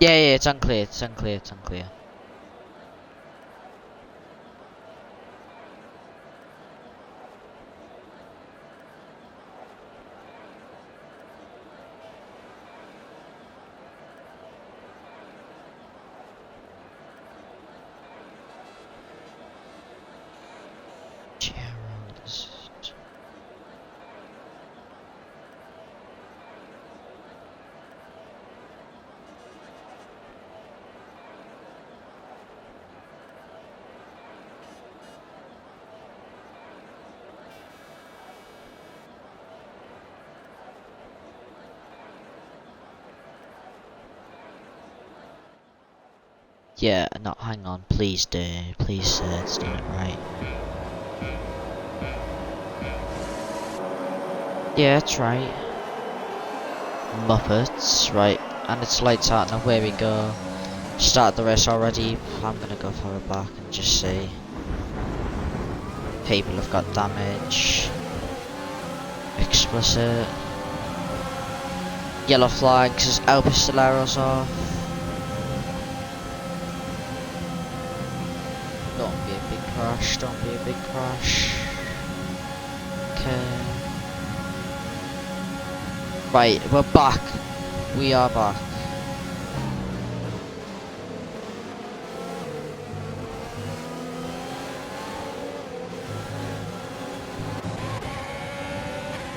Yeah, it's unclear, it's unclear, it's unclear. Gerald assist. Yeah, no, hang on, please do. Please, it's done it right. Yeah, that's right. Muppets, right. And it's lights out, and away we go. Start the race already. I'm gonna go for a back and just see. People have got damage. Explicit. Yellow flags, El Pistolero's off. Don't be a big crash, don't be a big crash. Okay. Right, we're back. We are back.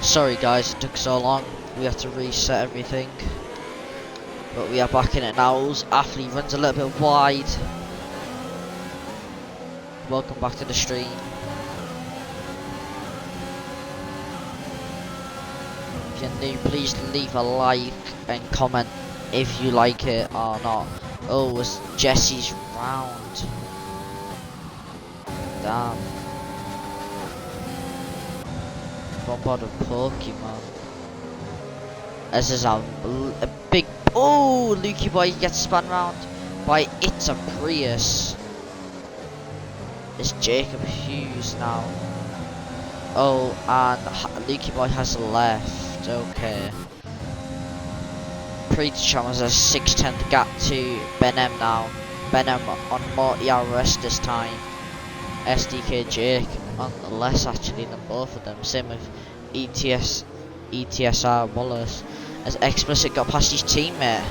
Sorry guys, it took so long. We had to reset everything. But we are back in it now. Athlete runs a little bit wide. Welcome back to the stream. If you're new, please leave a like and comment if you like it or not. Oh, it's Jesse's round. Damn. Bombard of Pokemon. This is a big. Oh, Lukey Boy gets spun round by It's a Prius. It's Jacob Hughes now. Oh, and Lukey Boy has left. Okay. Preacher has a 6/10 gap to Benem now. Benem on more ERS this time. SDK Jake on less actually than both of them. Same with ETSR Wallace. As Explicit got past his teammate.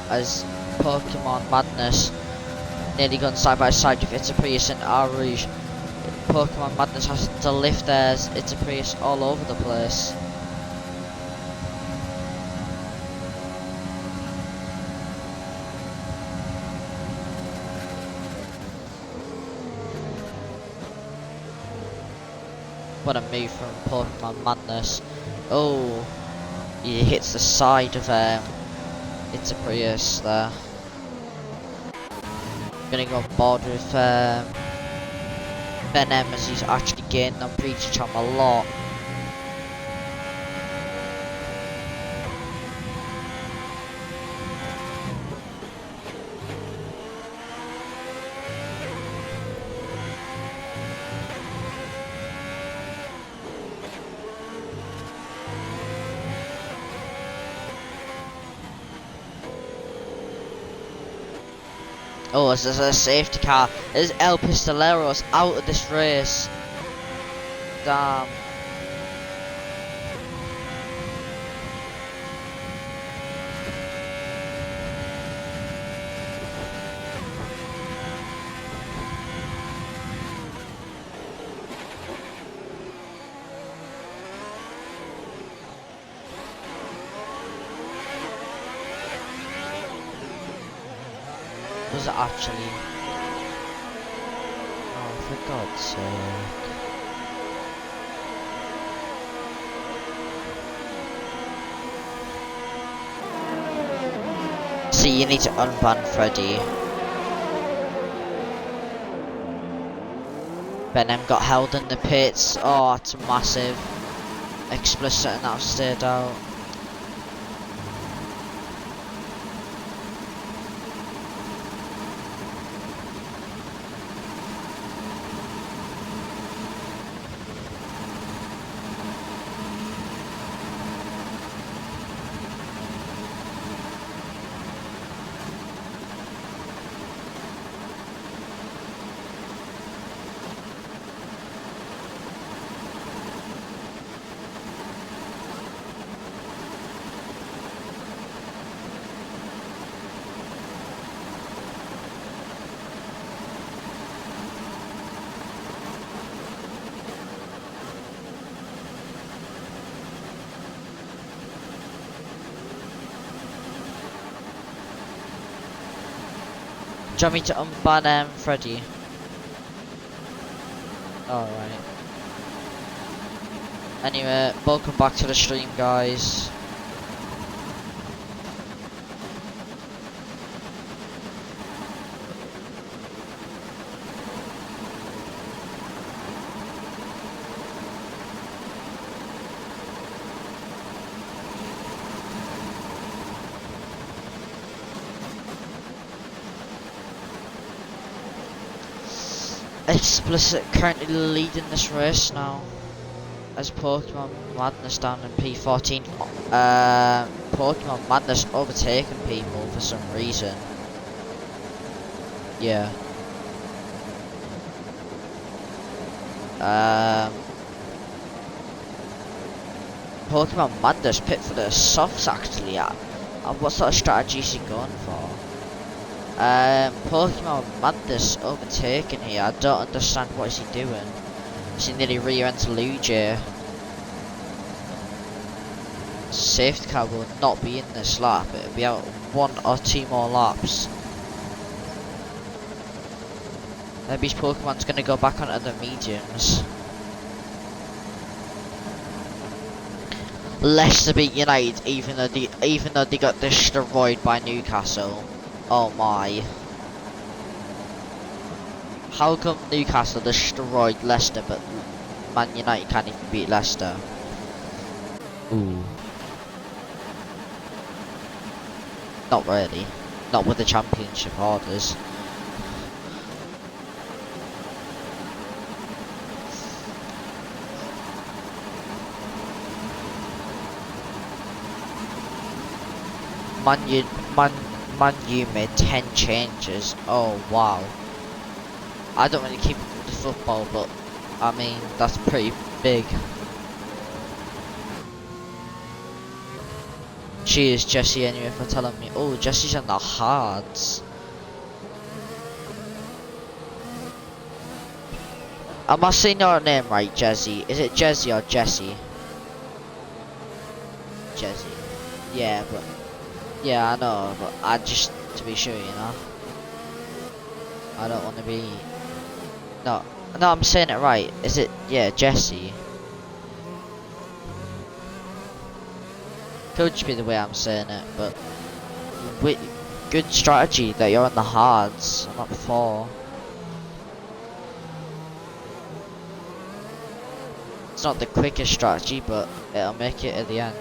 As Pokemon Madness nearly gone side by side with It's a Prius and Arouge. Pokemon Madness has to lift theirs. It's a Prius all over the place. What a move from Pokemon Madness. Oh, he hits the side of It's a Prius there. Gonna go on board with Benem as he's actually gained on Preacher Charm a lot. Oh, this is a safety car. There's El Pistoleros out of this race. Damn. Was it actually? Oh, for God's sake. See, you need to unban Freddy. Benem got held in the pits. Oh, it's massive. explicit and I've stayed out. Do you want me to unban Freddy? Alright. Anyway, welcome back to the stream, guys. Explicit currently leading this race now, as Pokemon Madness down in P14. Pokemon Madness overtaking people for some reason. Yeah. Pokemon Madness pit for the softs actually. What sort of strategy is he going for? Pokemon Madness overtaking here. I don't understand what is he doing. Is he nearly rear-ended Lugia? Safety car will not be in this lap. It'll be out 1 or 2 more laps. Maybe his Pokemon's gonna go back onto the mediums. Leicester beat United even though they got destroyed by Newcastle. Oh my. How come Newcastle destroyed Leicester but Man United can't even beat Leicester? Ooh. Not really. Not with the championship orders. Man U made 10 changes. Oh wow. I don't really keep up with the football, but I mean that's pretty big. Cheers Jesse anyway for telling me. Oh, Jesse's on the hards. Am I saying your name right, Jesse? Is it Jesse or Jesse? Jesse. Yeah, but yeah, I know, but I just to be sure, you know. I don't want to be. No, I'm saying it right. Is it? Yeah, Jesse. Could just be the way I'm saying it, but good strategy that you're on the hards, not before. It's not the quickest strategy, but it'll make it at the end.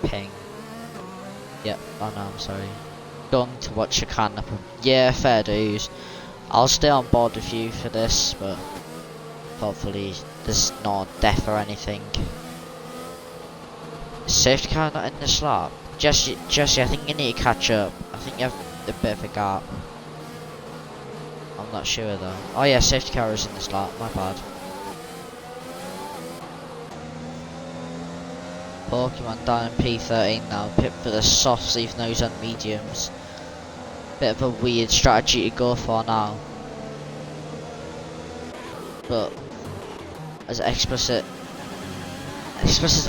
Ping. Yep, oh no, I'm sorry. Going to watch a can up. Yeah, fair dues. I'll stay on board with you for this, but hopefully there's no death or anything. Is safety car not in this lap? Jesse, I think you need to catch up. I think you have a bit of a gap. I'm not sure though. Oh yeah, safety car is in this lap, my bad. Pokemon down in P13 now, pit for the softs even though he's on mediums. Bit of a weird strategy to go for now. But as Explicit's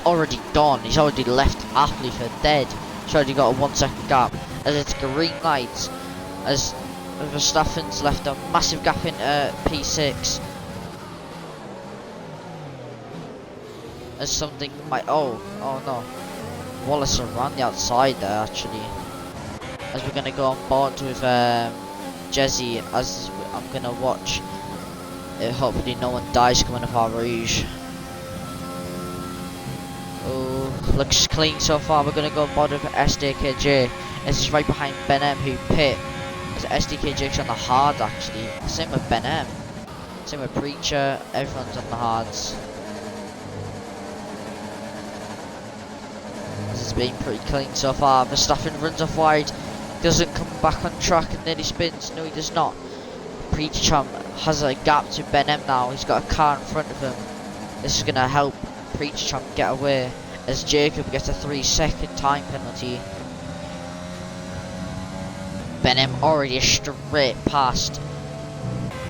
already gone, he's already left Apley for dead. He's already got a 1 second gap. As it's green lights, as Verstappen's left a massive gap in P6. As something might, oh no, Wallace around the outside there actually. As we're gonna go on board with Jesse, as I'm gonna watch. Hopefully no one dies coming up our Rouge. Oh, looks clean so far. We're gonna go on board with SDKJ. This is right behind Ben M who pit. As SDKJ's on the hard actually. Same with Ben M. Same with Preacher. Everyone's on the hards. This has been pretty clean so far. Verstappen runs off wide. Doesn't come back on track and nearly spins. No, he does not. Preacher has a gap to Ben M now. He's got a car in front of him. This is going to help Preacher get away as Jacob gets a 3-second time penalty. Ben M already straight past.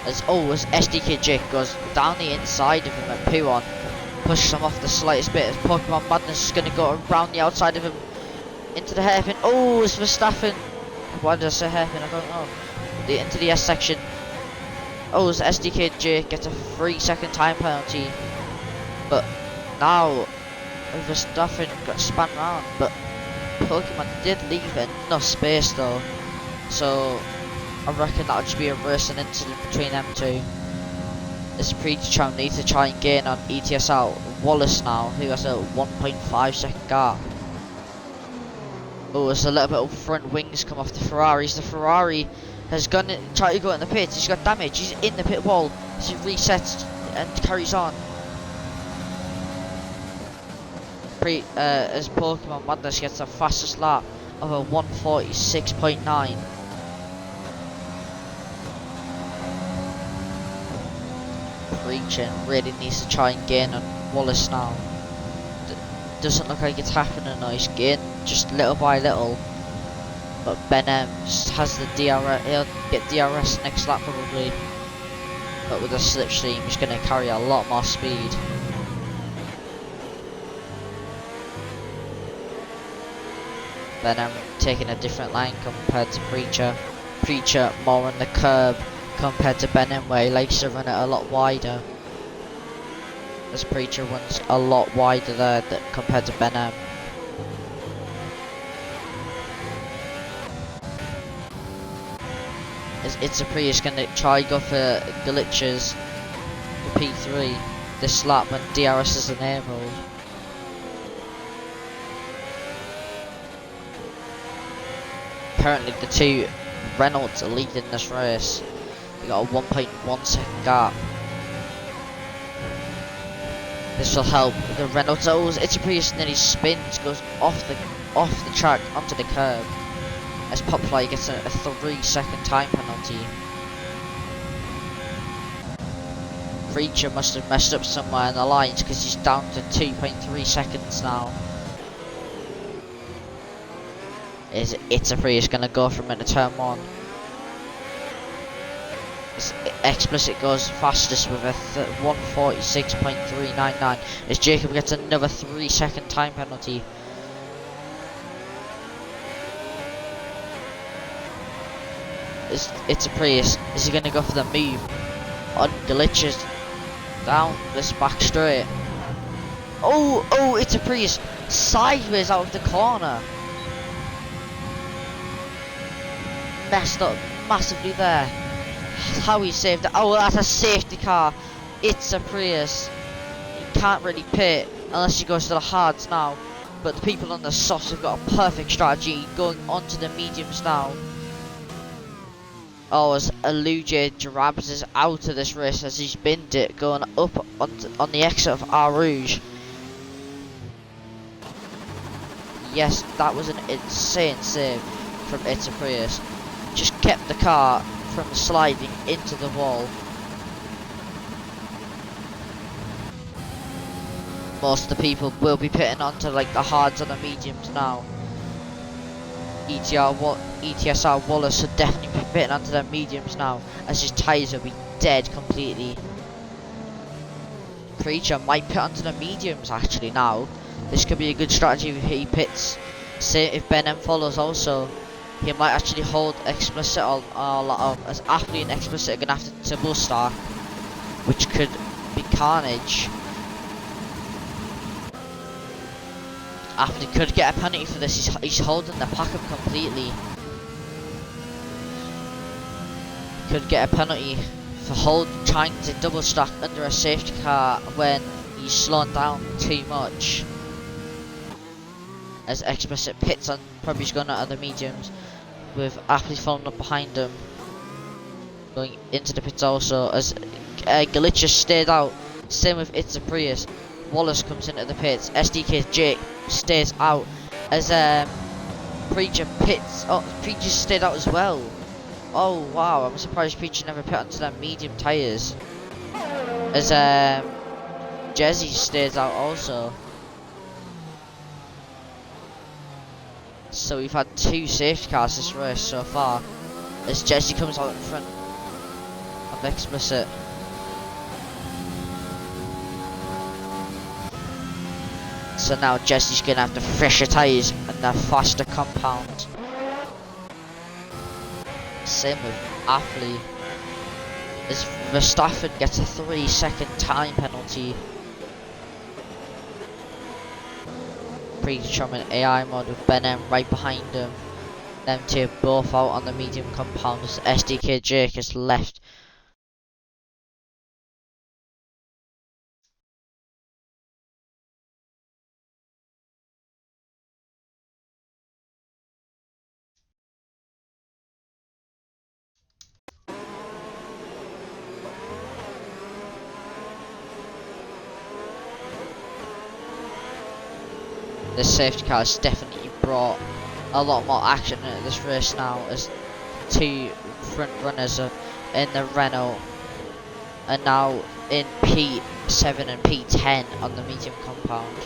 As SDKJ goes down the inside of him at P1. Pushes him off the slightest bit as Pokemon Madness is going to go around the outside of him into the hairpin. Oh, it's Verstappen. Why did I say hairpin? I don't know. Into the S section. Oh, as SDKJ gets a 3-second time penalty. But now Verstappen got spun round. But Pokemon did leave enough space though. So I reckon that'll just be a racing incident between them two. This Preacher needs to try and gain on ETS out Wallace now, who has a 1.5 second gap. Oh, there's a little bit of front wings come off the Ferraris. The Ferrari has gone in, tried to go in the pits. He's got damage. He's in the pit wall. So he resets and carries on. As Pokemon Madness gets the fastest lap of a 1:46.9. Preacher really needs to try and gain on Wallace now. Doesn't look like it's happening now. He's gaining just little by little. But Ben M has the DRS. He'll get DRS next lap probably. But with the slipstream, he's going to carry a lot more speed. Ben M taking a different line compared to Preacher. Preacher more on the curb compared to Ben M, where he likes to run it a lot wider. This Preacher runs a lot wider there compared to Ben M. It's a Prius going to try go for glitches for P3 this lap when DRS is enabled. Currently the two Reynolds are leading this race. They got a 1.1 second gap. This will help the Reynolds. Oh, it's a Prius nearly spins, goes off the track onto the curb. As Popfly gets a 3-second time penalty. Preacher must have messed up somewhere in the lines because he's down to 2.3 seconds now. It's a Prius gonna go from into turn 1. Explicit goes fastest with a 1:46.399 as Jacob gets another 3-second time penalty. It's a Prius. Is he going to go for the move on glitches down this back straight? Oh, it's a Prius sideways out of the corner. Messed up massively there. How he saved it. Oh, that's a safety car. It's a Prius. He can't really pit unless he goes to the hards now. But the people on the softs have got a perfect strategy going onto the mediums now. Oh, as Aluja Jarabs is out of this race as he's binned it going up on the exit of Our Rouge. Yes, that was an insane save from It's a Prius. Just kept the car from sliding into the wall. most of the people will be pitting onto like the hards and the mediums now. ETSR Wallace should definitely be pitting onto the mediums now, as his tyres will be dead completely. Preacher might pit onto the mediums actually now. This could be a good strategy if he pits. Say if Ben M follows also, he might actually hold Explicit a lot of, as Athlete and Explicit are going to have to bust start, which could be carnage. Athlete could get a penalty for this, he's holding the pack up completely. Could get a penalty for trying to double stack under a safety car when he's slowing down too much. As Explicit pits on, probably going out of the mediums, with Athlete following up behind him. Going into the pits also, as Galicia stayed out. Same with It's a Prius. Wallace comes into the pits. SDK Jake stays out. As Preacher pits. Oh, Preacher stayed out as well. Oh wow, I'm surprised Preacher never pit onto them medium tyres. As Jesse stays out also. So we've had 2 safety cars this race so far. As Jesse comes out in front of Explicit. So now Jesse's going to have the fresher tyres and the faster compound. Same with Athlete. As Verstappen gets a 3-second time penalty. Preacher in AI mode with Ben M right behind him. Them two both out on the medium compound as SDK Jake is left. The safety car has definitely brought a lot more action into this race now, as 2 front runners are in the Renault and now in P7 and P10 on the medium compound.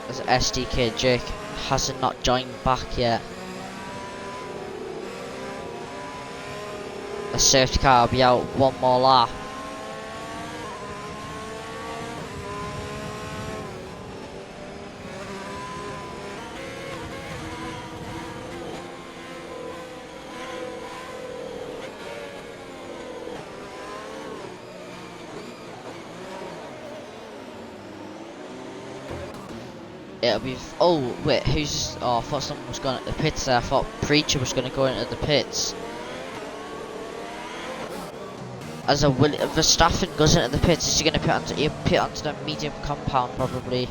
As SDK Jake hasn't not joined back yet. The safety car will be out one more lap. It'll be. Oh wait, who's? Oh, I thought someone was going at the pits there. I thought Preacher was going to go into the pits. As Verstappen goes into the pits, is he going to pit onto the medium compound probably?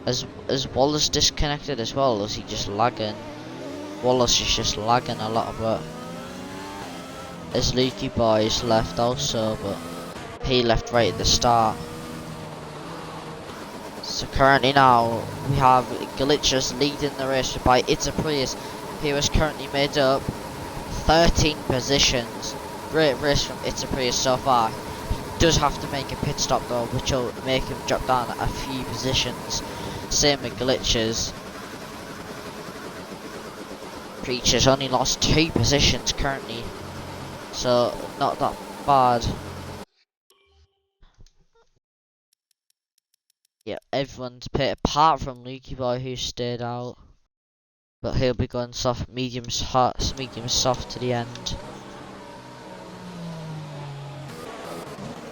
Is Wallace disconnected as well? Or is he just lagging? Wallace is just lagging a lot of it. As Leaky Boy's left also, but he left right at the start. So currently now we have Glitchers leading the race by It's a Prius. He was currently made up 13 positions. Great race from It's a Prius so far. He does have to make a pit stop though, which will make him drop down a few positions. Same with Glitchers. Preacher's only lost 2 positions currently, so not that bad. Yeah, everyone's pit apart from Leaky Boy who stayed out. But he'll be going soft, medium soft to the end.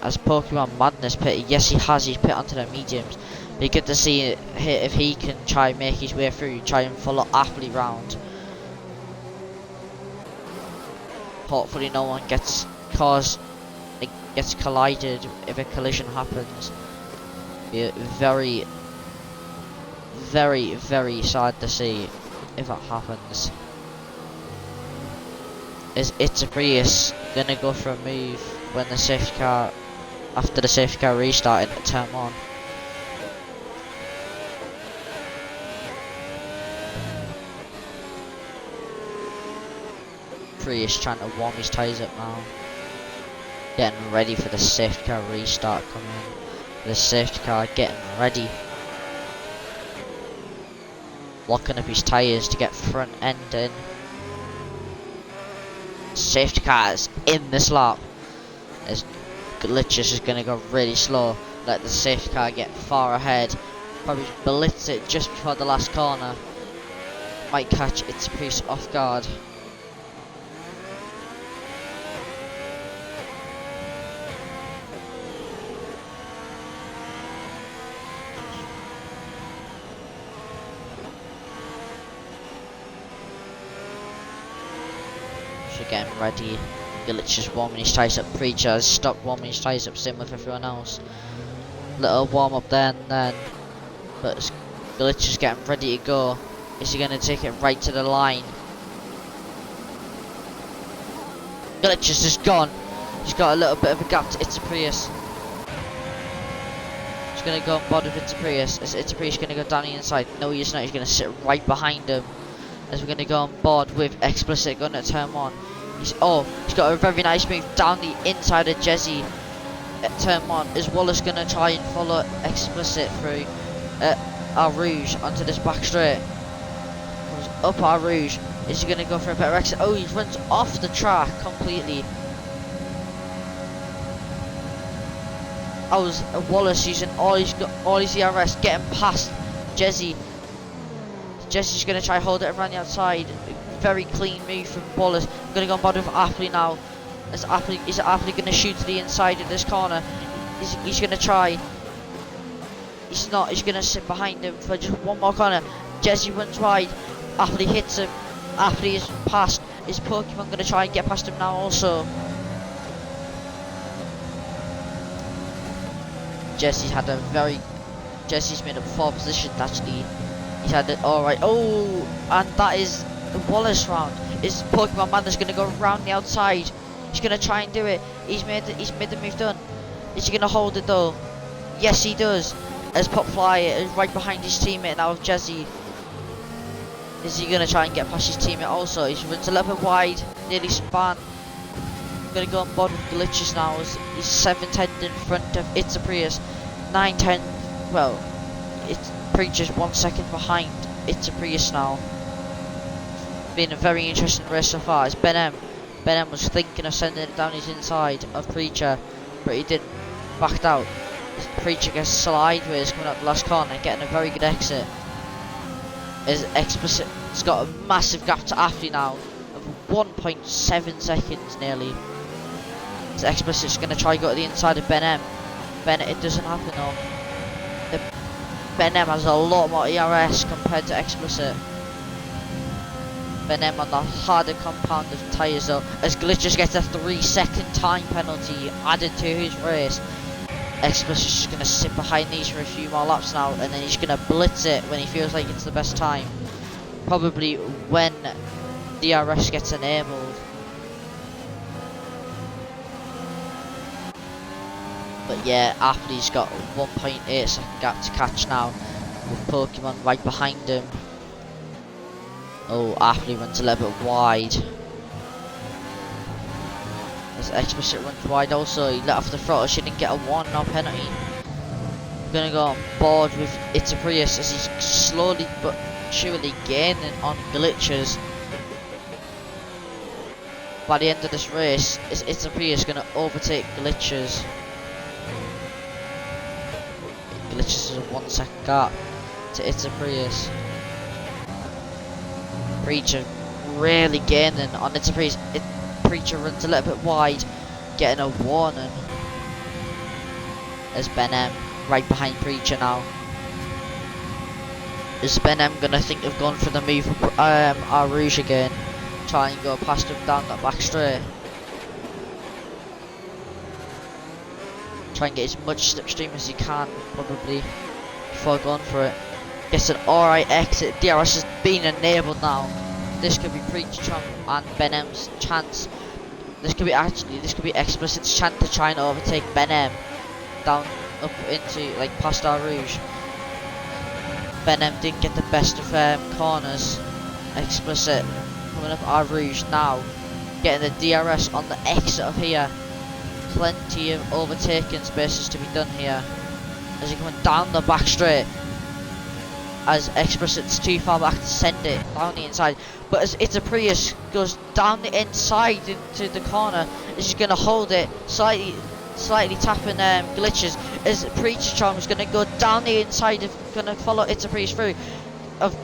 as Pokemon Madness pit. Yes, he has. He's pit onto the mediums. Be good to see if he can try and make his way through, try and follow Athlete round. Hopefully no one gets collided if a collision happens. Be very, very, very sad to see if it happens. Is It's a Prius gonna go for a move when the safety car, after the safety car restarted at turn 1? Prius trying to warm his tyres up now. Getting ready for the safety car restart coming. The safety car getting ready. Locking up his tyres to get front end in. Safety cars in this lap. As Glitches is going to go really slow. Let the safety car get far ahead. Probably blitz it just before the last corner. Might catch It's a Prius off guard. Getting ready. Glitch is warming his tyres up. Preacher has stopped warming his tyres up, same with everyone else. Little warm up there and then. But Glitch is getting ready to go. Is he going to take it right to the line? Glitch is just gone. He's got a little bit of a gap to It's a Prius. He's going to go on board with It's a Prius. Is It's a Prius going to go down the inside? No, he's not. He's going to sit right behind him. As we're going to go on board with Explicit going at turn 1. He's got a very nice move down the inside of Jezzy at turn 1. Is Wallace going to try and follow Explicit through Our Rouge onto this back straight? Goes up Our Rouge. Is he going to go for a better exit? Oh, he runs off the track completely. Wallace using all his ERS, getting past Jezzy. Jesse's going to try hold it around the outside. Very clean move from Wallace. Going to go on board with Apley now. Is Apley going to shoot to the inside of this corner? He's going to try. He's not. He's going to sit behind him for just one more corner. Jesse runs wide. Apley hits him. Apley is past. Is Pokemon going to try and get past him now also? Jesse's made up 4 positions actually. He's had it alright. Oh, and that is the Wallace round. Is Pokemon Madness going to go around the outside? He's going to try and do it. He's made the move done. Is he going to hold it though? Yes, he does. As Popfly is right behind his teammate now with Jesse. Is he going to try and get past his teammate also? He's runs a little bit wide. Nearly span. Going to go on board with Glitches now. He's 7-10 in front of It's a Prius. 9-10. Well, it's Preacher's 1 second behind It's a Prius now. Been a very interesting race so far. It's Ben M was thinking of sending it down his inside of Preacher, but he didn't. Backed out. Preacher gets sideways coming up the last corner and getting a very good exit. Is Explicit has got a massive gap to Athlete now of 1.7 seconds nearly. So Explicit's going to try to go to the inside of Ben M. It doesn't happen though. Ben M has a lot more ERS compared to Explicit. Ben M on the harder compound of tyres though, as Glitches gets a 3-second time penalty added to his race. Explicit's just going to sit behind these for a few more laps now, and then he's going to blitz it when he feels like it's the best time. Probably when DRS gets enabled. But yeah, Apley's got 1.8 second gap to catch now, with Pokemon right behind him. Oh, Apley runs a little bit wide. As Explicit runs wide also, he let off the throttle, she didn't get a 1 no penalty. I'm gonna go on board with It's a Prius as he's slowly but surely gaining on Glitches. By the end of this race, It's a Prius gonna overtake Glitches. Glitches is a 1 second gap to It's a Prius. Preacher really gaining on It's a Prius. Preacher runs a little bit wide, getting a warning. As Ben M right behind Preacher now. Is Ben M gonna think of going for the move our Rouge again? Try and go past him down that back straight. Try and get as much slipstream as you can, probably, before going for it. Gets an alright exit. DRS has been enabled now. This could be Preacher Trump and Ben M's chance. This could be Explicit's chance to try and overtake Ben M down up into like past our Rouge. Ben M didn't get the best of corners. Explicit coming up our Rouge now, getting the DRS on the exit of here. Plenty of overtaking spaces to be done here. As he coming down the back straight. As Explicit's too far back to send it down the inside. But as It's a Prius goes down the inside into the corner, he's going to hold it, slightly tapping glitches. As Preacher Charm is going to go down the inside, going to follow It's a Prius through of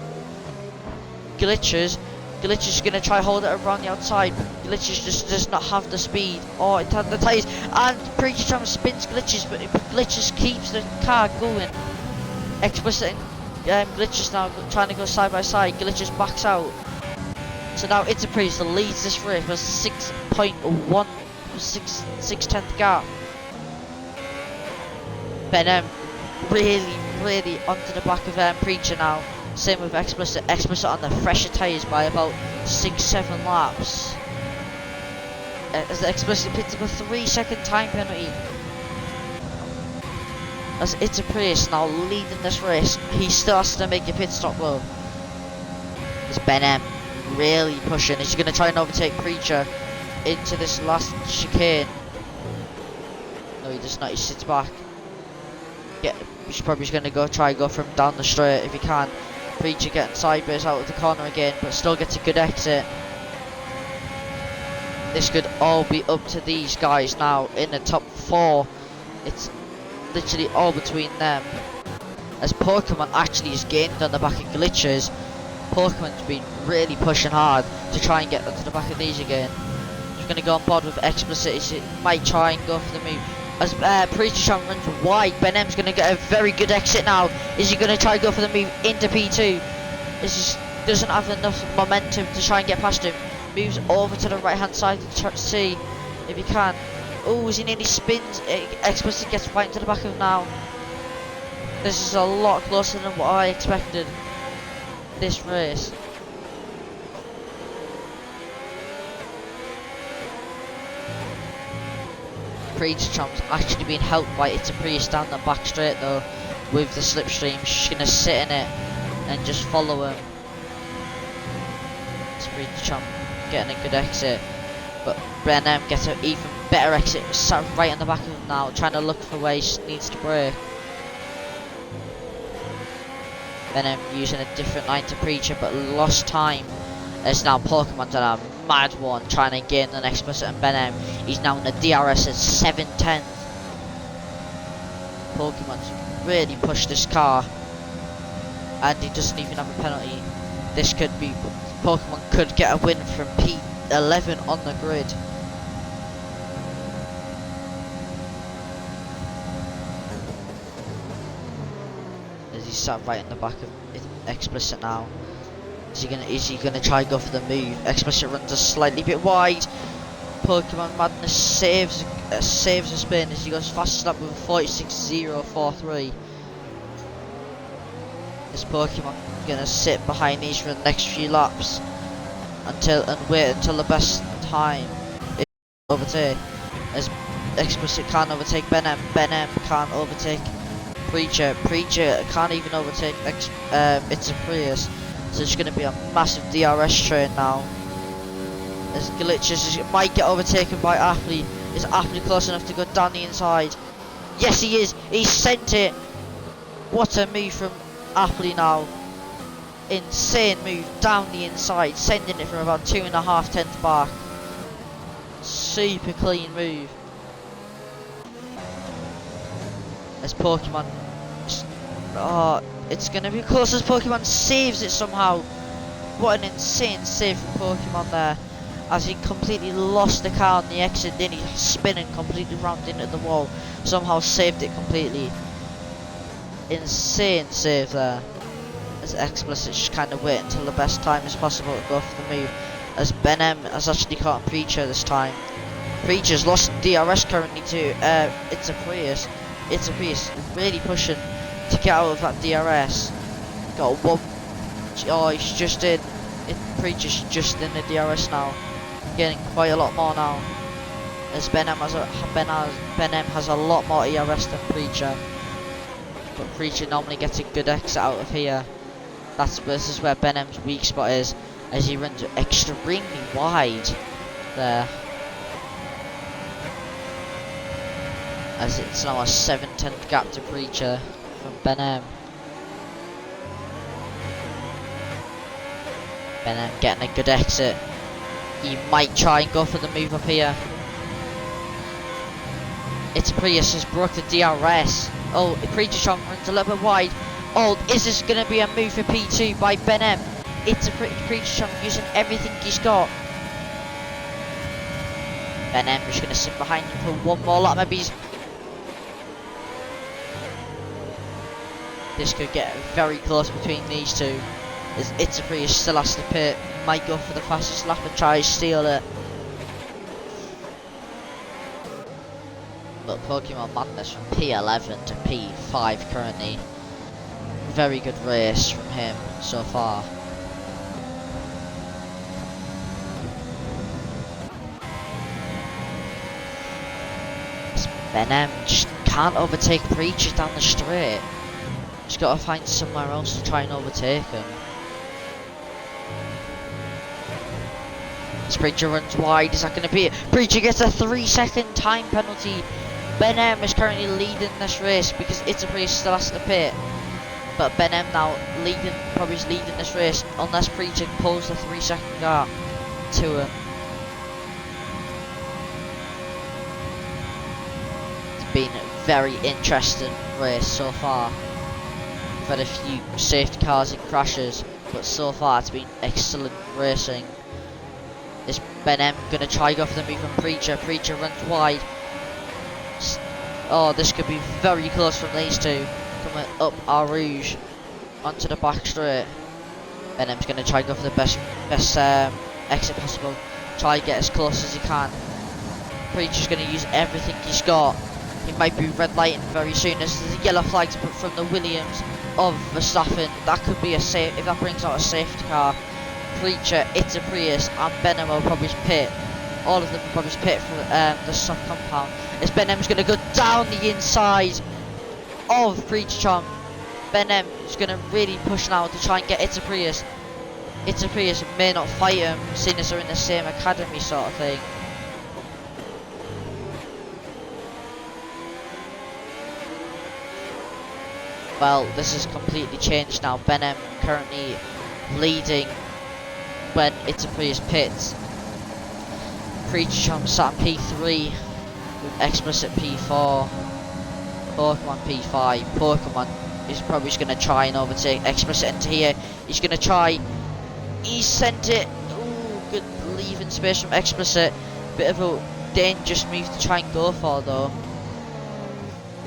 glitches. Glitches is going to try hold it around the outside. Glitches just does not have the speed or it has the tyres, and Preacher Charm spins Glitches, but Glitches keeps the car going. Explicit and Glitches now trying to go side by side. Glitches backs out. So now It's a Priest leads this race with 6.1, 6/10 gap. Ben M really onto the back of Preacher now. Same with Explicit. Explicit on the fresher tyres by about 6-7 laps. As the Explicit picks up a 3-second time penalty. As It's a Priest now leading this race, he still has to make a pit stop though. As Ben M really pushing. He's going to try and overtake Preacher into this last chicane. No, he does not. He sits back. He's probably going to try and go from down the straight if he can. Preacher getting sideways out of the corner again, but still gets a good exit. This could all be up to these guys now in the top 4. It's literally all between them. As Pokemon actually has gained on the back of Glitches. Pokemon's been really pushing hard to try and get onto the back of these again. He's going to go on board with Explicit. He might try and go for the move. As Preacher Charm runs wide, Ben M's going to get a very good exit now. Is he going to try and go for the move into P2? This just doesn't have enough momentum to try and get past him. Moves over to the right hand side to try to see if he can. Oh, as he nearly spins. Explicit gets right into the back of him now. This is a lot closer than what I expected. This race. Preacher Charm's actually been helped by It's a Priest down the back straight though with the slipstream. She's gonna sit in it and just follow him. It's Preacher Charm getting a good exit, but Ben M gets an even better exit, sat right on the back of him now, trying to look for where he needs to brake. Ben M using a different line to Preacher but lost time. As now Pokemon's on a mad one trying to gain the next person and Ben M. He's now in the DRS at 7/10. Pokemon's really pushed this car and he doesn't even have a penalty. This could be, Pokemon could get a win from P11 on the grid. As he sat right in the back of Explicit now. Is he gonna try go for the move? Explicit runs a slightly bit wide. Pokemon Madness saves a spin as he goes fastest lap with a 46.043. This Pokemon gonna sit behind these for the next few laps and wait until the best time is overtake. As Explicit can't overtake Ben M. Ben M can't overtake Preacher. Preacher can't even overtake It's a Prius. So it's going to be a massive DRS train now. As Glitches might get overtaken by Apley. Is Apley close enough to go down the inside? Yes, he is. He sent it. What a move from Apley now. Insane move down the inside, sending it from about 2.5 tenths back. Super clean move. As Pokemon. It's going to be close as Pokemon saves it somehow. What an insane save from Pokemon there. as he completely lost the car on the exit, then he spinning completely round into the wall, somehow saved it completely. Insane save there. As Explicit just kind of wait until the best time is possible to go for the move, as Ben M has actually caught Preacher this time. Preacher's lost DRS currently to It's a Prius. It's a Prius really pushing to get out of that DRS. Got one. Oh, he's just in. Preacher's just in the DRS now, getting quite a lot more now. As Ben M has a lot more ERS than Preacher, but Preacher normally gets a good exit out of here. This is where Ben M's weak spot is, as he runs extremely wide there. As it's now a 7/10 gap to Preacher from Ben M. Ben M getting a good exit. He might try and go for the move up here. It's Prius has broke the DRS. Oh, Preacher Chong runs a little bit wide. Oh, is this going to be a move for P2 by Ben M? It's a Preacher Chong using everything he's got. Ben M is going to sit behind him for one more lap. Maybe this could get very close between these two. As It's a Prius still has to pit. He might go for the fastest lap and try to steal it. But Pokemon Madness from P11 to P5 currently. Very good race from him so far. Ben M just can't overtake Preacher down the straight. Just got to find somewhere else to try and overtake him. As Preacher runs wide, is that going to be it? Preacher gets a 3-second time penalty. Ben M is currently leading this race because It's a Prius still has to pit. But Ben M now probably leading this race unless Preacher pulls the 3-second gap to him. It's been a very interesting race so far. We've had a few safety cars and crashes, but so far it's been excellent racing. Is Ben M going to try go for the move from Preacher? Preacher runs wide. Oh, this could be very close from these two. Coming up Our Rouge onto the back straight. Ben M's going to try go for the best exit possible. Try get as close as he can. Preacher's going to use everything he's got. He might be red lighting very soon. As there's a yellow flag to put from the Williams of Verstappen. That could be a safe if that brings out a safety car. Preacher, It's a Prius, and Ben M will probably pit. All of them will probably pit for the sub compound. As Ben M's going to go down the inside of Preacher Chong. Ben M is going to really push now to try and get It's a Prius. It's a Prius may not fight him, seeing as they're in the same academy sort of thing. Well, this has completely changed now. Ben M currently leading when It's a Prius pits. Preacher Chong sat on P3 with Explicit P4, Pokemon P5. Pokemon is probably just going to try and overtake Explicit into here. He's going to try. He sent it. Ooh, good leaving space from Explicit. Bit of a dangerous move to try and go for though.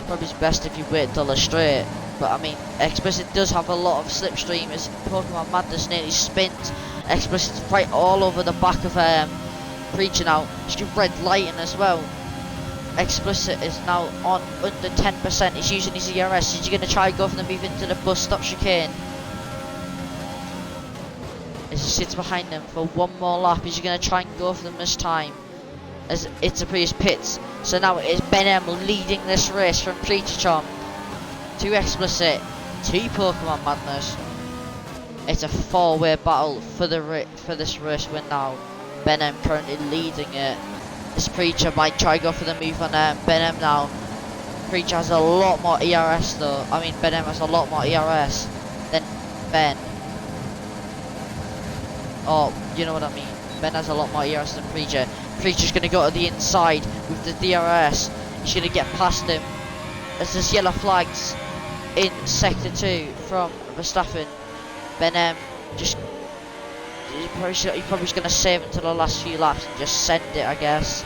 Probably best if you wait till they're straight. But I mean, Explicit does have a lot of slipstream as Pokemon Madness nearly spins. Explicit's right all over the back of Preacher now. Just red lighting as well. Explicit is now on under 10%. He's using his ERS. Is he going to try and go for the move into the bus stop chicane? As he sits behind them for one more lap, is he going to try and go for them this time? As It's a Prius pits. So now it is Ben M leading this race from Preacher Chong to Explicit to Pokemon Madness. It's a 4-way battle for this race win now. Ben M currently leading it. This Preacher might try go for the move on Ben M now. Preacher has a lot more ERS though. I mean, Ben M has a lot more ERS than Ben. Oh, you know what I mean. Ben has a lot more ERS than Preacher. Preacher's going to go to the inside with the DRS. He's going to get past him. As there's yellow flags in Sector 2 from Verstappen. Ben M just He's probably just gonna save until the last few laps and just send it, I guess.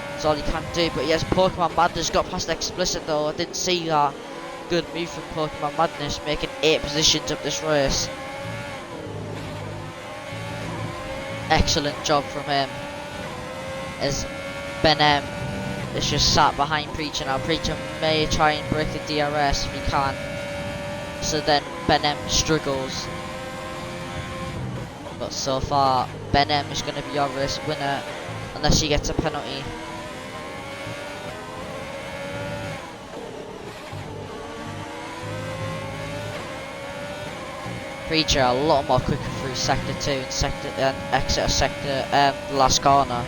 That's all he can do. But yes, Pokemon Madness got past Explicit though. I didn't see that. Good move from Pokemon Madness, making 8 positions up this race. Excellent job from him. As Ben M is just sat behind Preacher now. Preacher may try and break the DRS if he can. So then Ben M struggles. But so far, Ben M is going to be our race winner unless he gets a penalty. Preacher a lot more quicker through sector 2 and exit of sector the last corner.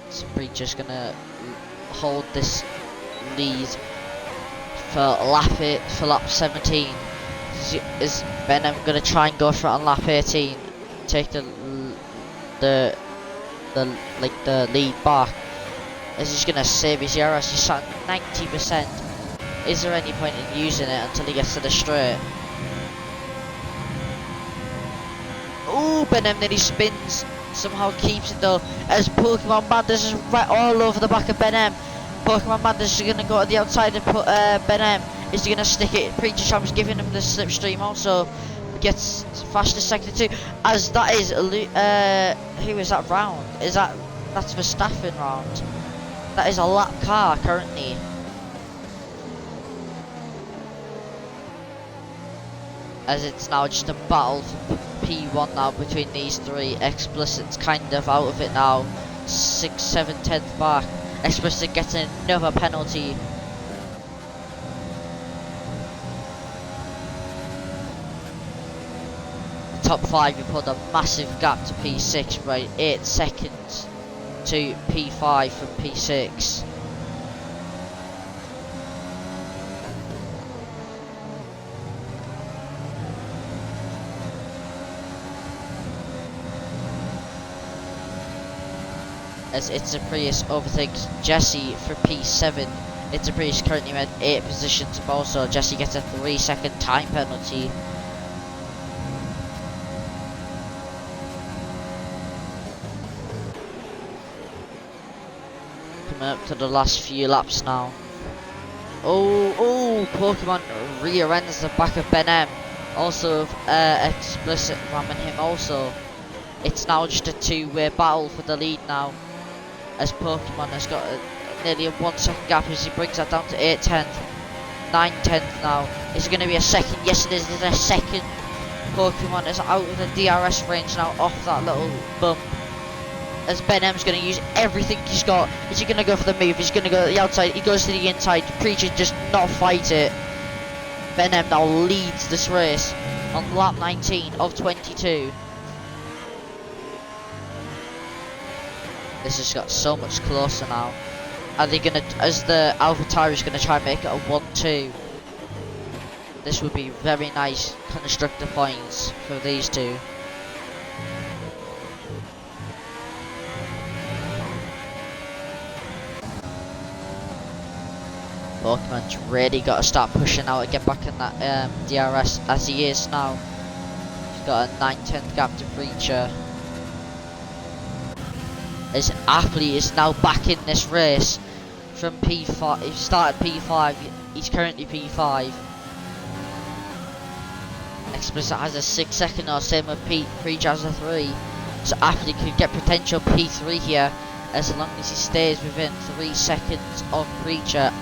So Preacher's gonna hold this lead for lap 17. Is Benham gonna try and go for it on lap 18, take the lead back? Is he gonna save his ERS? He's at 90%. Is there any point in using it until he gets to the straight? Ooh, Benham nearly spins. Somehow keeps it though. As Pokemon Madness is right all over the back of Benham. Pokemon Madness is gonna go to the outside and put Benham. Is he gonna stick it? Preacher Champ's giving him the slipstream also. Gets faster sector 2. As that is who is that round? That's Verstappen round. That is a lap car currently. As it's now just a battle for P1 now between these three. Explicit's kind of out of it now. 6, 7, 10th back. Explicit gets another penalty. Top 5, we pulled a massive gap to P6 by 8 seconds to P5 from P6. As It's a Prius overtakes Jesse for P7. It's a Prius currently made 8 positions, but also Jesse gets a 3-second time penalty. Up to the last few laps now. Oh, Pokemon rear ends the back of Ben M. Also, Explicit ramming him also. It's now just a 2-way battle for the lead now. As Pokemon has got nearly a 1 second gap as he brings that down to 8 10th. 9 10th now. Is it going to be a second? Yes it is, there's a second. Pokemon is out of the DRS range now off that little bump. As Ben M's going to use everything he's got. Is he going to go for the move? He's going to go to the outside. He goes to the inside. Preacher just not fight it. Ben M now leads this race on lap 19 of 22. This has got so much closer now. Are they going to, as the AlphaTauri is going to try and make it a 1-2. This would be very nice constructor points for these two. Pokemon's really got to start pushing out and get back in that DRS as he is now. He's got a 9-10th gap to Preacher. His athlete is now back in this race from P5. He started P5, he's currently P5. Explicit has a 6-second or same with Preacher has a 3. So athlete could get potential P3 here as long as he stays within 3 seconds of Preacher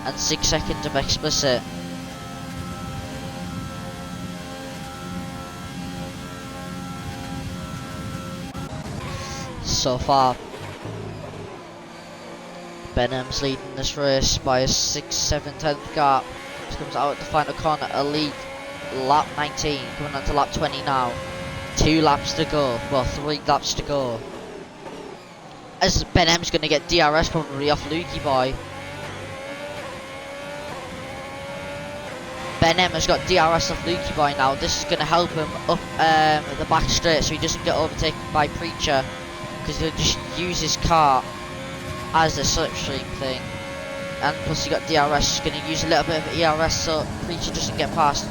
and 6 seconds of Explicit. So far, Benham's leading this race by a 6, 7, 10th gap. Just comes out at the final corner, a lead, lap 19, coming on to lap 20 now. 2 laps to go, well 3 laps to go. As Benham's going to get DRS probably off Lukey Boy. Ben M has got DRS off Lukey Boy now. This is going to help him up the back straight so he doesn't get overtaken by Preacher, because he'll just use his car as a slipstream thing. And plus he got DRS, he's going to use a little bit of ERS so Preacher doesn't get past.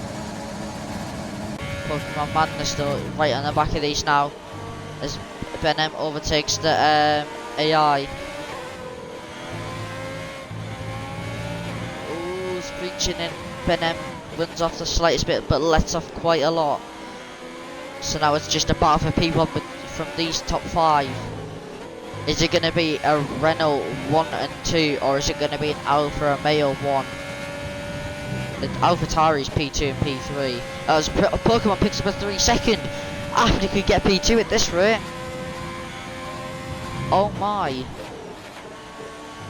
Pokemon Madness though, right on the back of these now, as Ben M overtakes the AI. Ooh, he's Preaching in. Ben M runs off the slightest bit but lets off quite a lot. So now it's just a battle for P1 from these top 5. Is it going to be a Renault 1 and 2, or is it going to be an Alfa Romeo 1? The AlphaTauri's P2 and P3. As Pokemon picks up a 3-second after he could get P2 at this rate. Oh my.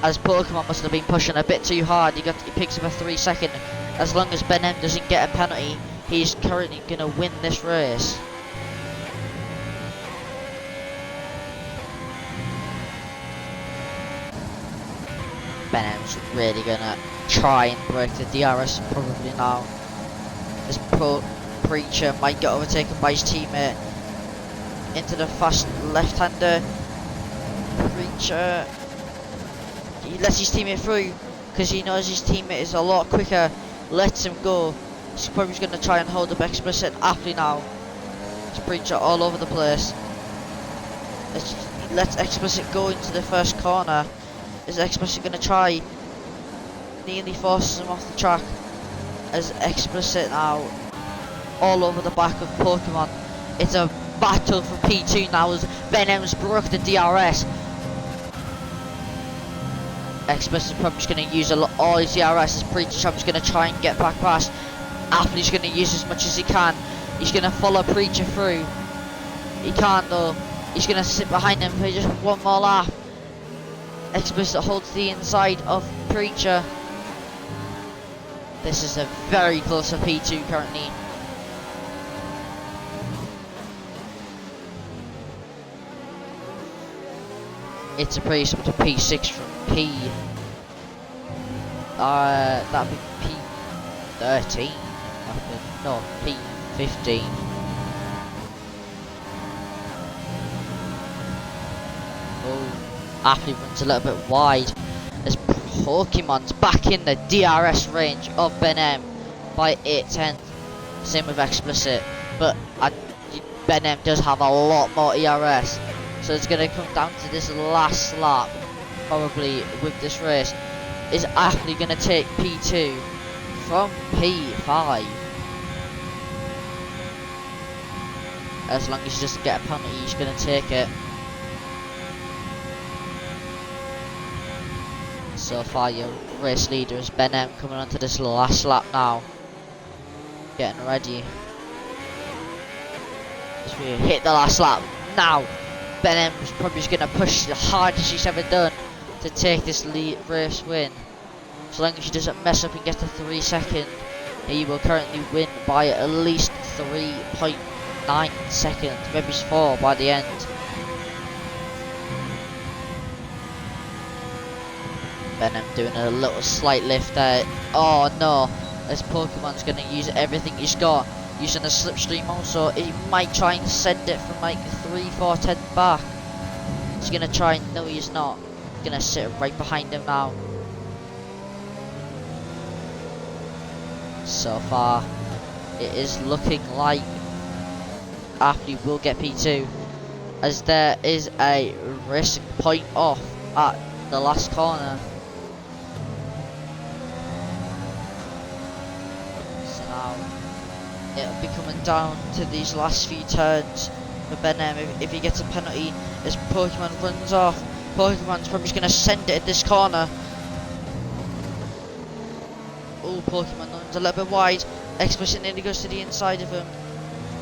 As Pokemon must have been pushing a bit too hard, he picks up a 3-second. As long as Ben M doesn't get a penalty, he's currently going to win this race. Ben M's really going to try and break the DRS probably now. This Preacher might get overtaken by his teammate into the fast left-hander. Preacher, he lets his teammate through because he knows his teammate is a lot quicker. Lets him go. He's probably going to try and hold up Explicit aptly now. It's Preacher all over the place. He lets Explicit go into the first corner. Is Explicit going to try? Nearly forces him off the track. As Explicit now all over the back of Pokemon. It's a battle for P2 now as Ben M's broke the DRS. Explicit's probably just going to use all his DRS as Preacher's going to try and get back past. Aptly's going to use as much as he can. He's going to follow Preacher through. He can't though. He's going to sit behind him for just one more lap. Explicit holds the inside of Preacher. This is a very close to P2 currently. It's a pretty up to P6 from P. That'd be P13. No, P15. Oh, Aptly runs a little bit wide as Pokemon's back in the DRS range of Ben M by 8/10. Same with Explicit, but Ben M does have a lot more ERS. So it's going to come down to this last lap, probably with this race. Is Aptly going to take P2 from P5? As long as he doesn't get a penalty, he's going to take it. So far, your race leader is Ben M coming onto this last lap now. Getting ready. As we hit the last lap now. Ben M is probably going to push the hardest he's ever done to take this race win. As long as he doesn't mess up and get to 3 seconds, he will currently win by at least 3.9 seconds, maybe 4 by the end. Ben M doing a little slight lift there. Oh no, as Pokemon's going to use everything he's got. Using a slipstream also, he might try and send it from like 3-4 10 back. He's going to try, no he's not. He's going to sit right behind him now. So far, it is looking like Aptly will get P2. As there is a risk point off at the last corner. So now it'll be coming down to these last few turns for Ben M. If he gets a penalty as Pokemon runs off. Pokemon's probably just going to send it at this corner. Oh, Pokemon runs a little bit wide. Explicit nearly goes to the inside of him.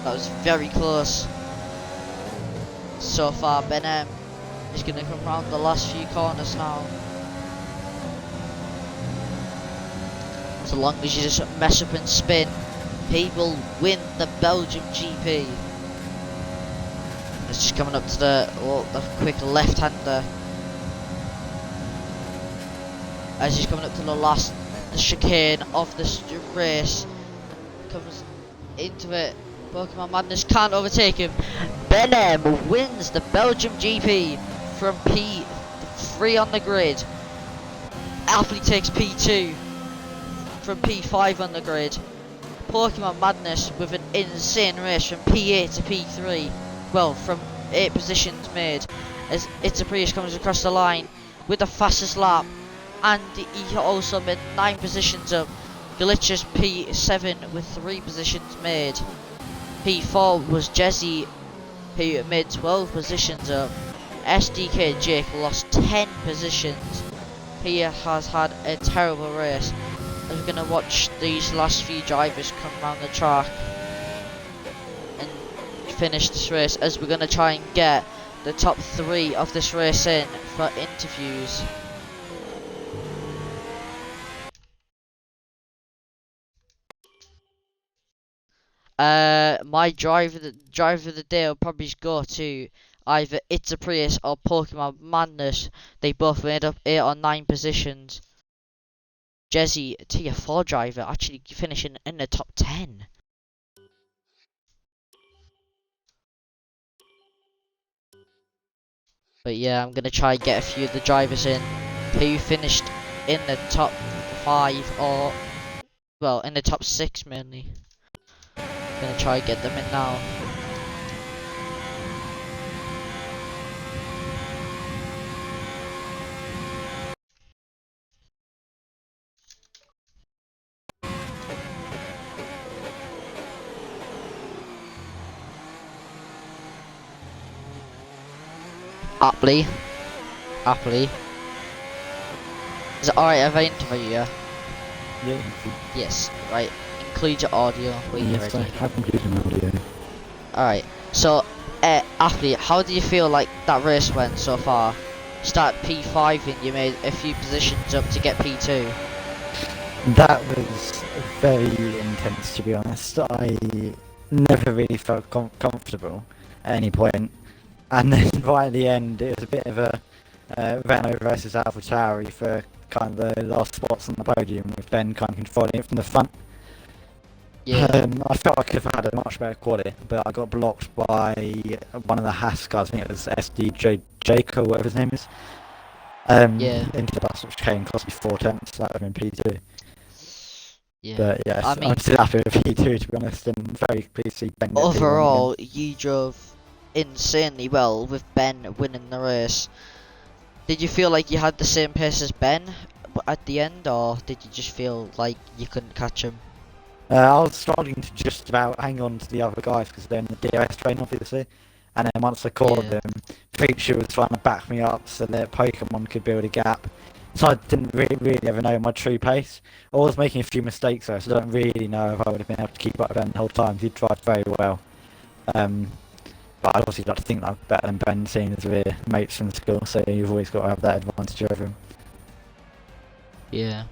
That was very close. So far, Ben M is going to come round the last few corners now. So long as you just mess up and spin, he will win the Belgium GP. It's just coming up to the quick left-hander. As he's coming up to the last chicane of this race. comes into it. Pokemon Madness can't overtake him. Benem wins the Belgium GP from P3 on the grid. Athlete takes P2 from P5 on the grid. Pokemon Madness with an insane race from P8 to P3. Well, from 8 positions made, as Itzaprius comes across the line with the fastest lap, and he also made 9 positions up. Glitches P7 with 3 positions made. P4 was Jesse, who made 12 positions up. SDK Jake lost 10 positions. He has had a terrible race. We're going to watch these last few drivers come around the track and finish this race, as we're going to try and get the top 3 of this race in for interviews. My driver of the day will probably go to either Itzaprius or Pokemon Madness. They both made up 8 or 9 positions. Jesse, Tier 4 driver, actually finishing in the top 10. But yeah, I'm gonna try and get a few of the drivers in who finished in the top 5 or, well, in the top 6 mainly. Gonna try and get them in now. Appley. Is it alright if I interview you? Yeah. Yes, right. Include your audio when you're Yes, ready. I have included an audio. Alright, so, Athlete, how do you feel like that race went so far? Start P5 and you made a few positions up to get P2. That was very intense, to be honest. I never really felt comfortable at any point. And then right at the end, it was a bit of a Renault versus AlphaTauri for kind of the last spots on the podium, with Ben kind of controlling it from the front. Yeah. I felt I could have had a much better quality, but I got blocked by one of the Haas cars. I think it was SDJ Jake or whatever his name is. Yeah. Into the bus, which came cost me 4 tenths. That would have been P2. Yeah. But yes, I mean, I'm still happy with P2, to be honest, and very pleased to see Ben get P1 overall, again. you drove insanely well with Ben winning the race. Did you feel like you had the same pace as Ben at the end, or did you just feel like you couldn't catch him? I was struggling to just about hang on to the other guys because they're in the DRS train, obviously. And then once I caught them, Preacher was trying to back me up so that Pokemon could build a gap. So I didn't really ever know my true pace. I was making a few mistakes though, so I don't really know if I would have been able to keep up with Ben the whole time. He drive very well. But I'd obviously like to think that I'm better than Ben, seeing as we're mates from school, so you've always got to have that advantage over him. Yeah.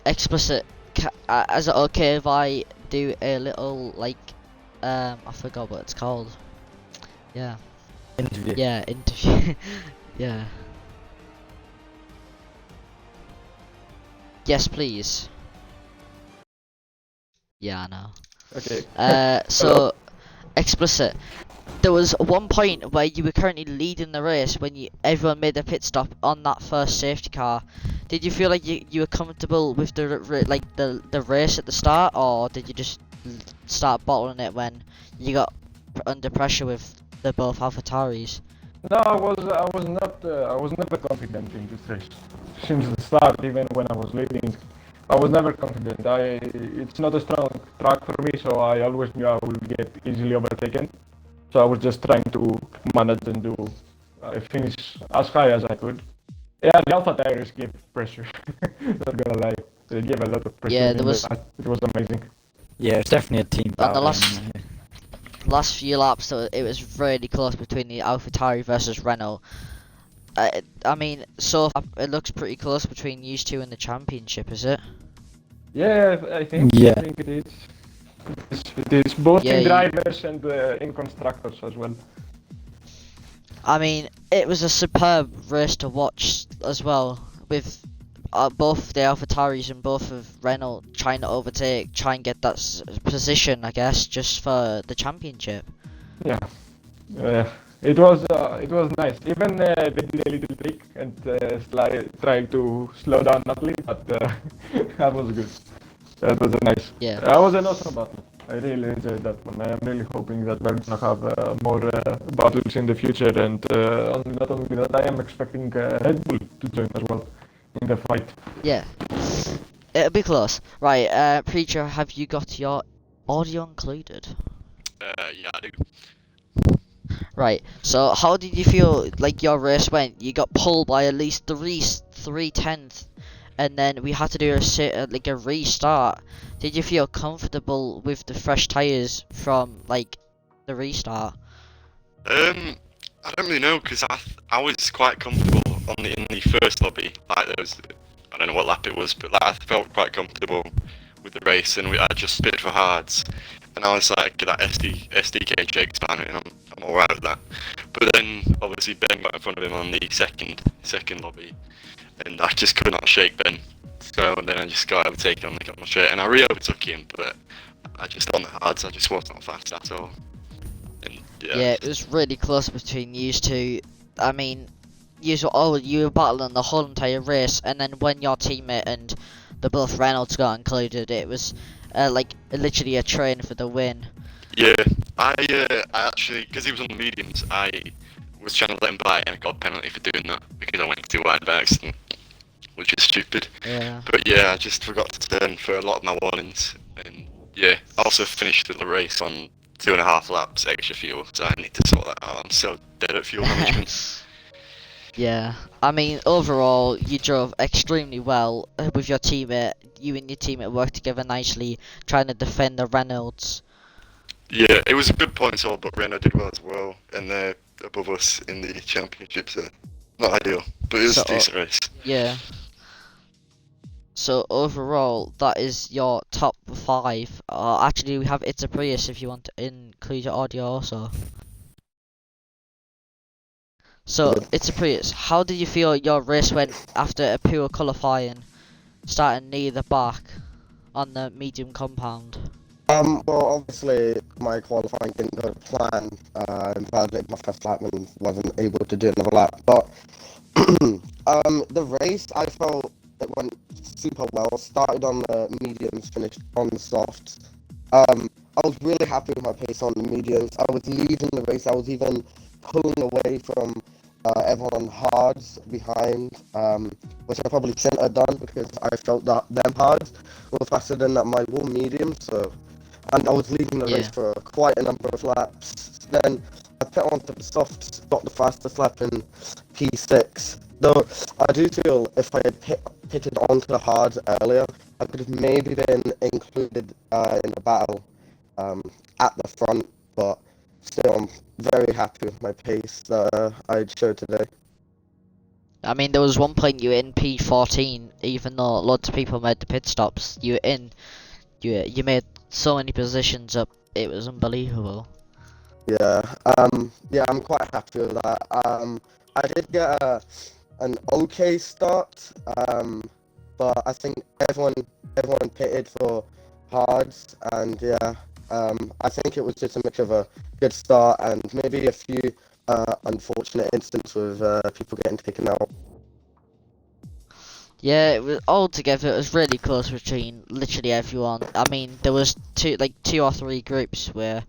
Explicit. Is it okay if I do a little, like, I forgot what it's called. Yeah. Interview. Yeah, interview. Yeah. Yes, please. Yeah, I know. Okay. So, Explicit. There was one point where you were currently leading the race when everyone made a pit stop on that first safety car. Did you feel like you were comfortable with the race at the start, or did you just start bottling it when you got under pressure with the both AlphaTauris? No, I was never confident in this race. Since the start, even when I was leading, I was never confident. It's not a strong track for me, so I always knew I would get easily overtaken. So I was just trying to manage and finish as high as I could. Yeah, the Alpha tires gave pressure. Not gonna lie, they gave a lot of pressure. Yeah, it was amazing. Yeah, it's definitely a team On battle. the last few laps, so it was really close between the AlphaTauri versus Renault. I mean, so far, it looks pretty close between you two in the championship, is it? Yeah, I think it is. It is both in drivers and in constructors as well. I mean, it was a superb race to watch as well, with both the AlphaTauris and both of Renault trying to overtake, try and get that position, I guess, just for the championship. Yeah. It was nice. Even they did a little trick and tried to slow down Natalie, but that was good. That was a nice. Yeah. That was an awesome battle. I really enjoyed that one. I am really hoping that we're gonna have more battles in the future, and not only that, I am expecting Red Bull to join as well in the fight. Yeah. It'll be close. Right, Preacher, have you got your audio included? Yeah, I do. Right, so how did you feel like your race went? You got pulled by at least three tenths, and then we had to do a restart. Did you feel comfortable with the fresh tires from like the restart? I don't really know because I was quite comfortable in the first lobby. Like there was, I don't know what lap it was, but like I felt quite comfortable with the race, and I just spit for hards, and I was like that SDK shakes man, and I'm alright with that. But then obviously Ben got in front of him on the second lobby, and I just could not shake Ben. So then I just got overtaken on the straight, and I re-overtook him, but I just on the hards, I just was not fast at all. And Yeah, it was really close between you two. I mean, you were battling the whole entire race, and then when your teammate and the both Reynolds got included, it was like literally a train for the win. yeah, I actually, because he was on the mediums, I was trying to let him by, and I got a penalty for doing that because I went too wide by accident, which is stupid. Yeah. But yeah, I just forgot to turn for a lot of my warnings, and yeah, I also finished the race on 2.5 laps extra fuel, so I need to sort that out. I'm so dead at fuel management. Yeah, I mean, overall, you drove extremely well with your teammate. You and your teammate worked together nicely, trying to defend the Reynolds. Yeah, it was a good point all, but Renault did well as well, and they're above us in the championship, so not ideal, but it was a decent race. Yeah. So overall, that is your top 5. Actually, we have It's a Prius if you want to include your audio also. So, It's a Prius, how did you feel your race went after a poor qualifying, starting near the back on the medium compound? Well, obviously, my qualifying didn't go to plan. In fact, my first lap and wasn't able to do another lap. But the race, I felt it went super well. Started on the mediums, finished on the softs. I was really happy with my pace on the mediums. I was leading the race. I was even pulling away from everyone on hards behind, which I probably shouldn't have done because I felt that them hards were faster than my warm medium. So. And I was leading the race for quite a number of laps. Then I put onto the softs, got the fastest lap in P6. Though I do feel if I had pitted onto the hards earlier, I could have maybe been included in the battle at the front. But still, I'm very happy with my pace that I showed today. I mean, there was one point you were in P14, even though lots of people made the pit stops. You were in. You made so many positions up. It was unbelievable. Yeah. Yeah, I'm quite happy with that. I did get an okay start. But I think everyone pitted for hards, and yeah. I think it was just a much of a good start, and maybe a few unfortunate instances with people getting taken out. Yeah, it was all together. It was really close between literally everyone. I mean, there was two or three groups where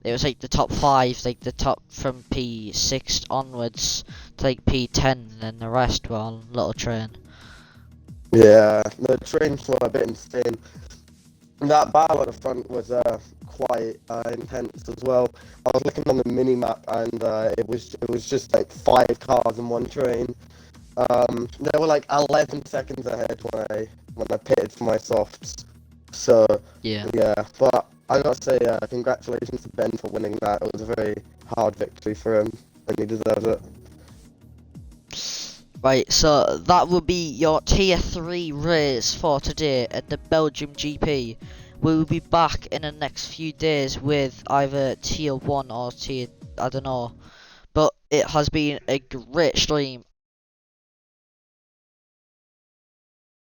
it was like the top 5, like the top from P6 onwards to like P10, and the rest were on little train. Yeah, the trains were a bit insane. That battle at the front was quite intense as well. I was looking on the mini map, and it was just like 5 cars in one train. They were like 11 seconds ahead when I pitted for my softs. So yeah, but I gotta say congratulations to Ben for winning that. It was a very hard victory for him, and he deserves it. Right, so that will be your tier 3 race for today at the Belgium GP. We will be back in the next few days with either tier 1 or tier, I don't know. But it has been a great stream.